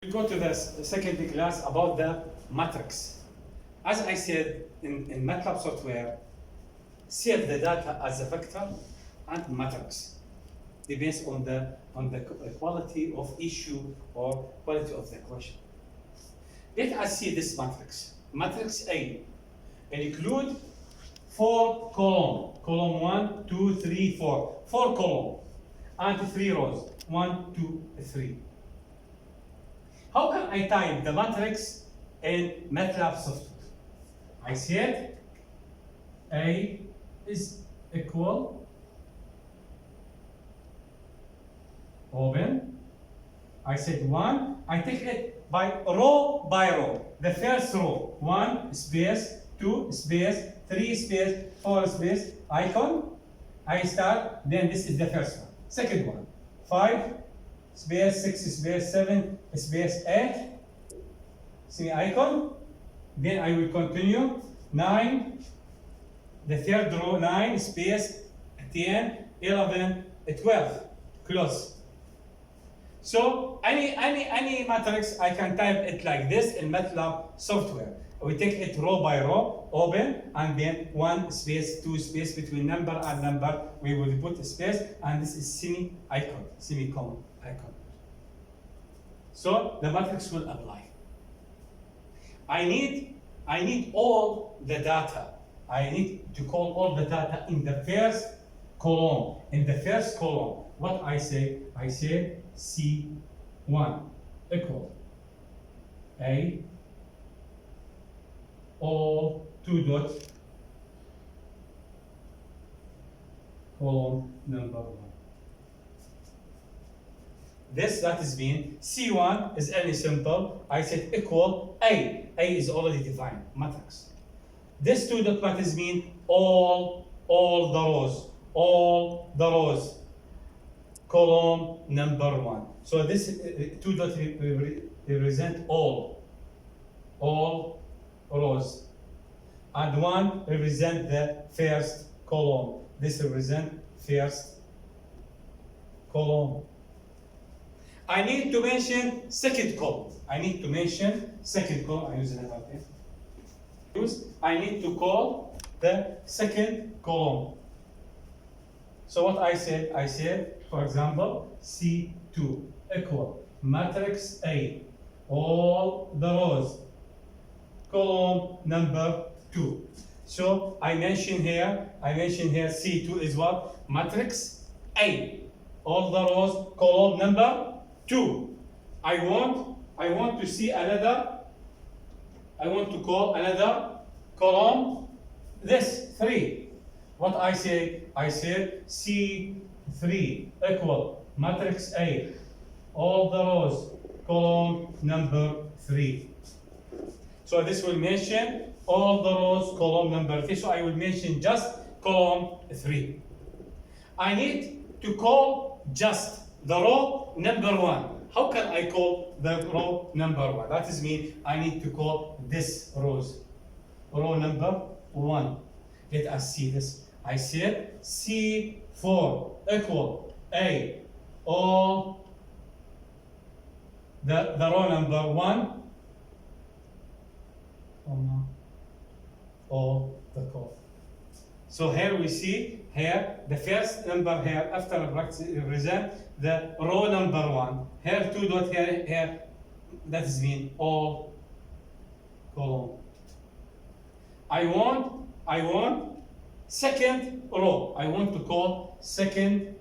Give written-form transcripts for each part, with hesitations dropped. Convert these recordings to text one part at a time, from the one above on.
We go to the second class about the matrix. As I said, in Matlab software, save the data as a vector and matrix. Depends on the quality of issue or quality of the question. Let us see this matrix. Matrix A include 4 columns. Column 1, 2, 3, 4. 4 columns and 3 rows. 1, 2, 3. How can I type the matrix in Matlab software? I said A is equal, open. I said 1. I take it by row. The first row, 1 space, 2 space, 3 space, 4 space, icon. I start, then this is the first one. Second one, 5 space, 6 space, 7 space, 8, see icon. Then I will continue, 9, the third row, 9 space, 10, 11, 12, close. So any matrix, I can type it like this in Matlab software. We take it row by row, open, and then 1 space, 2 space between number and number. We will put a space, and this is semicolon icon. So the matrix will apply. I need all the data. I need to call all the data in the first column. In the first column, what I say C1 equal A all 2 dot column number 1. That is mean C1 is any simple. I said equal A. A is already defined matrix. This 2 dot matrix mean all the rows. Column number 1. So this 2 dot represent all rows, and 1 represent the first column. This represent first column. I need to mention second column. I need to call the second column. So what I said, for example, C2 equal matrix A, all the rows, column number 2. So I mention here C2 is what? Matrix A, all the rows, column number 2. I want to see another. I want to call another column. This 3. What I said C3 equal matrix A, all the rows, column number 3. So this will mention all the rows, column number 3. So I will mention just column 3. I need to call just the row number 1. How can I call the row number 1? That is mean I need to call this row number 1. Let us see this. I said C4 equal A, all the row number 1, all the column. So here we see the first number here after brackets represent the row number 1. Here 2 dot here that is mean all column. I want second row. I want to call second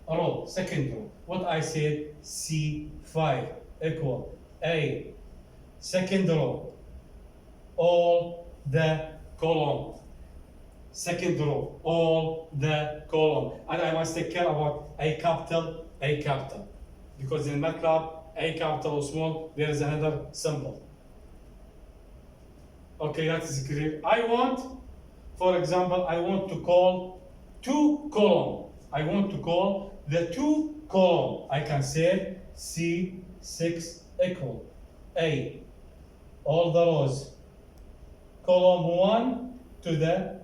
row. What I said C5 equal A, second row, all the column. Second row, all the column. And I must take care about A capital. Because in Matlab, A capital or small, there is another symbol. Okay, that is clear. For example, I want to call 2 column. I want to call the 2 column. I can say C6 equal A, all the rows, column 1 to the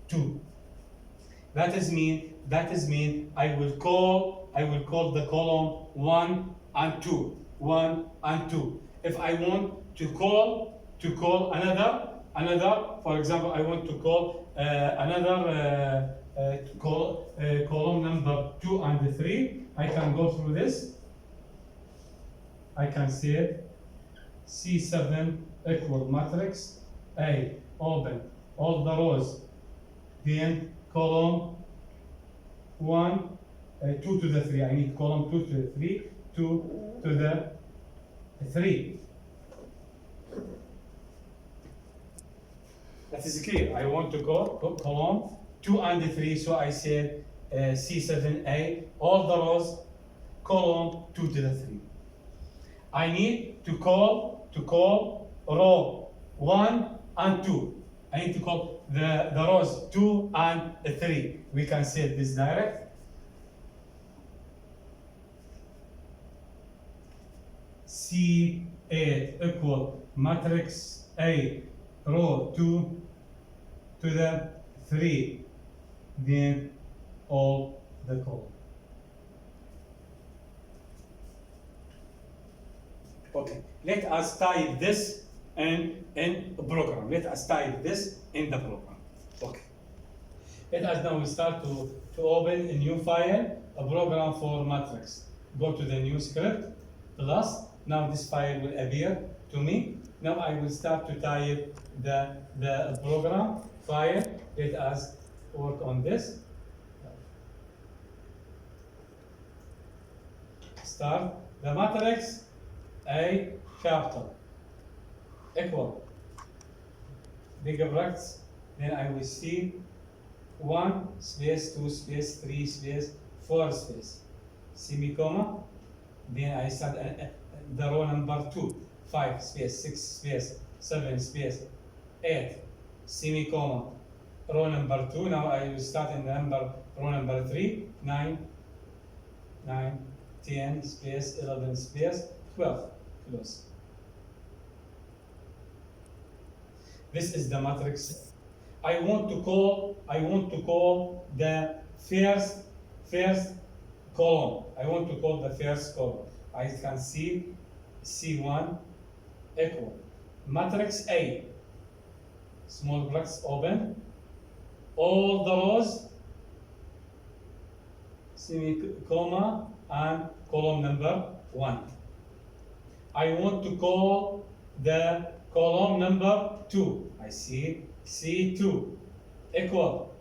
2. That is mean I will call the column 1 and 2. 1 and 2. If I want to call another, for example, I want to call column number 2 and 3, I can go through this. I can say C7 equal matrix A, open all the rows, then column 1, 2 to the 3. I need column 2 to the 3, 2 to the 3. That is clear. I want to go column 2 and 3, so I said C7A, all the rows, column 2 to the 3. I need to call row 1 and 2. I need to call the rows 2 and 3. We can say this direct. C8 equal matrix A, row 2 to the 3, then all the column. Okay, let us type this in a program. Let us type this in the program. Okay. Let us now start to open a new file, a program for matrix. Go to the new script, plus, now this file will appear to me. Now I will start to type the program file. Let us work on this. Start the matrix A capital equal big brackets, then I will see 1 space 2 space 3 space 4 space semicolon, then I start the row number 2, 5 space 6 space 7 space 8 semicolon, row number 2. Now I will start in the row number 3, 9 10 space 11 space 12, close. This is the matrix. I want to call the first column. I want to call the first column. I can see C1 equal matrix A, small brackets open, all the rows, semicolon, and column number 1. I want to call the column number 2. I see C2 equal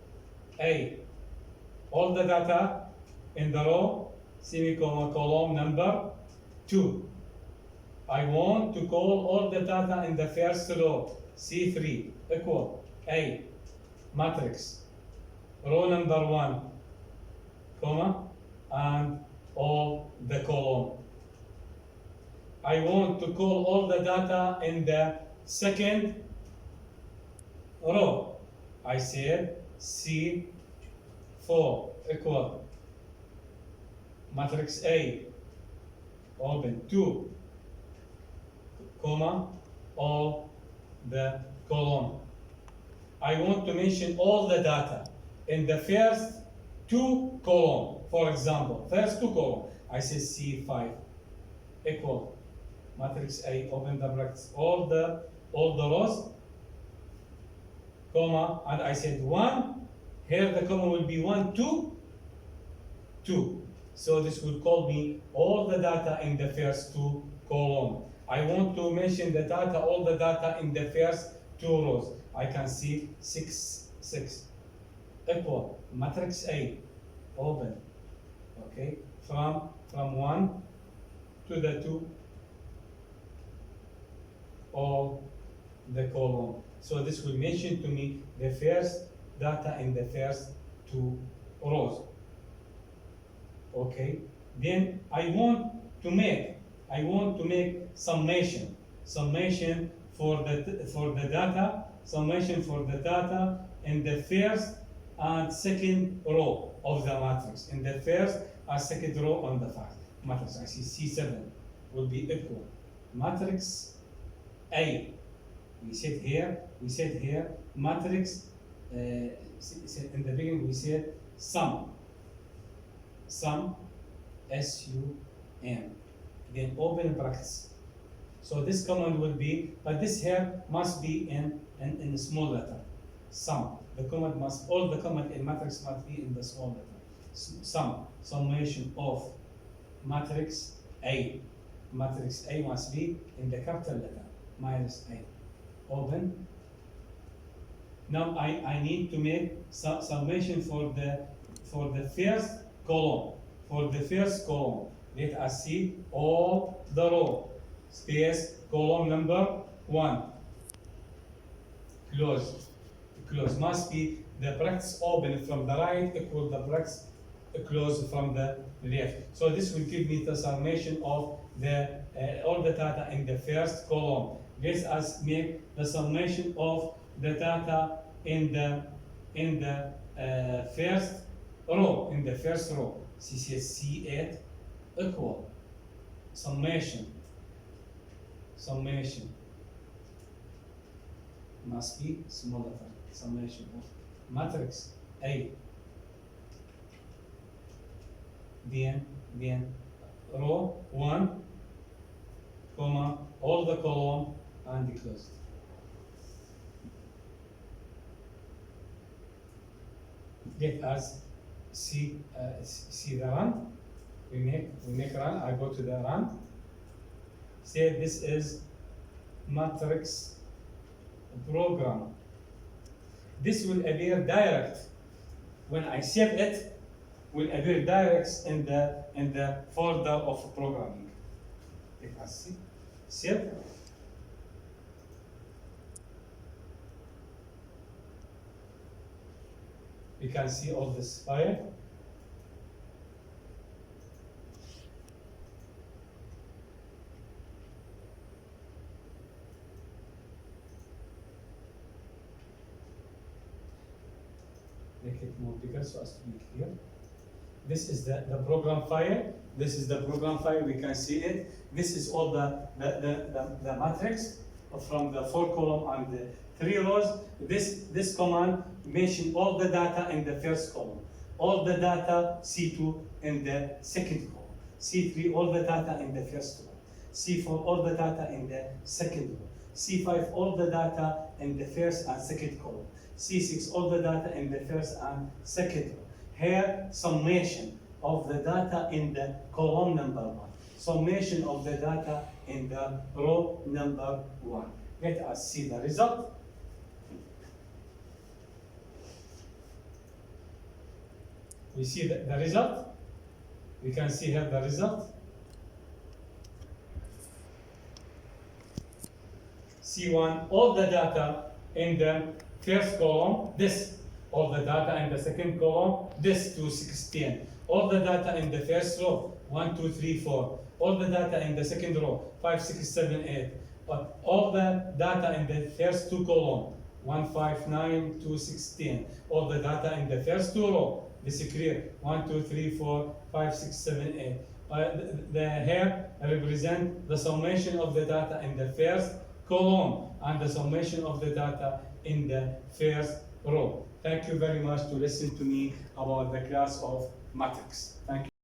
A, all the data in the row, semicolon, column number 2. I want to call all the data in the first row, C3 equal A, matrix, row number 1, comma, and all the column. I want to call all the data in the second row. I said C4 equal matrix A, open 2, comma, all the column. I want to mention all the data in the first 2 column. For example, first 2 column, I say C5 equal matrix A, open the brackets, all the rows, comma, and I said 1. Here the comma will be 1, 2, 2. So this will call me all the data in the first 2 column. I want to mention the data, all the data in the first 2 rows. I can see 6 equal matrix A, open. Okay, from 1 to the 2, all the column. So this will mention to me the first data in the first 2 rows. Okay, then I want to make summation for the data in the first and second row of the matrix. In the first and second row on the matrix, I see C7 will be equal matrix A. We said here matrix. In the beginning we said sum, SUM, then open brackets. So this command will be, but this here must be in a small letter. Sum. The command must, all the command in matrix must be in the small letter. Sum, summation of matrix A. Matrix A must be in the capital letter, minus A. Open. Now I need to make summation for the first column. For the first column, let us see all the row. Space, column number 1. Close. Close. Must be the brackets open from the right equal the brackets close from the left. So this will give me the summation of the all the data in the first column. Let us make the summation of the data in the first row. In the first row, C8 equal summation must be small letter. Summation of matrix A. Then row 1, comma, all the column and closed. Let us see the run. We make run. I go to the run. Say this is matrix program. This will appear direct when I save it. Will appear direct in the folder of programming. Let us see. Save. We can see all this file. Make it more bigger so as to be clear. This is the program file. This is the program file. We can see it. This is all the matrix from the 4 column and the 3 rows. This command mention all the data in the first column, all the data C2 in the second column, C3 all the data in the first row, C4 all the data in the second row, C5 all the data in the first and second column, C6 all the data in the first and second row. Here, summation of the data in the column number 1, summation of the data in the row number 1. Let us see the result. We see the result. We can see here the result. C1, all the data in the first column, this. All the data in the second column, this to 16. All the data in the first row, 1, 2, 3, 4. All the data in the second row, 5, 6, 7, 8. But all the data in the first 2 columns, 1, 5, 9, 2, 16. All the data in the first 2 rows, this is clear, 1, 2, 3, 4, 5, 6, 7, 8. The here represent the summation of the data in the first column and the summation of the data in the first row. Thank you very much to listen to me about the class of matrix. Thank you.